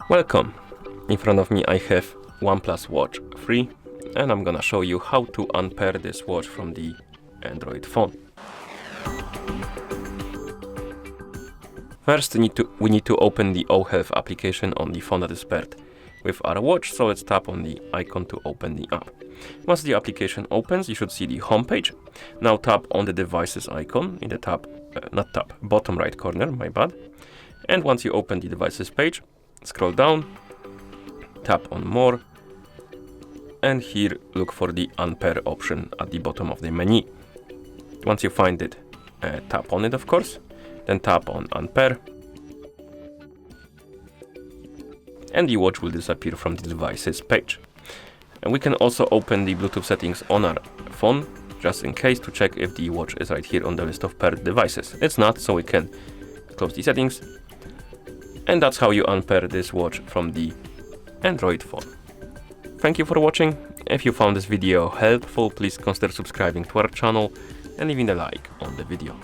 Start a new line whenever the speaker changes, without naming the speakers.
Welcome! In front of me I have OnePlus Watch 3 and I'm gonna show you how to unpair this watch from the Android phone. First we need to open the OHealth application on the phone that is paired with our watch, so let's tap on the icon to open the app. Once the application opens, you should see the home page. Now tap on the devices icon in the bottom right corner, my bad. And once you open the devices page, scroll down, tap on more, and here look for the Unpair option at the bottom of the menu. Once you find it, tap on it of course, then tap on Unpair, and the watch will disappear from the devices page. And we can also open the Bluetooth settings on our phone, just in case, to check if the watch is right here on the list of paired devices. It's not, so we can close the settings. And that's how you unpair this watch from the Android phone. Thank you for watching. If you found this video helpful, please consider subscribing to our channel and leaving a like on the video.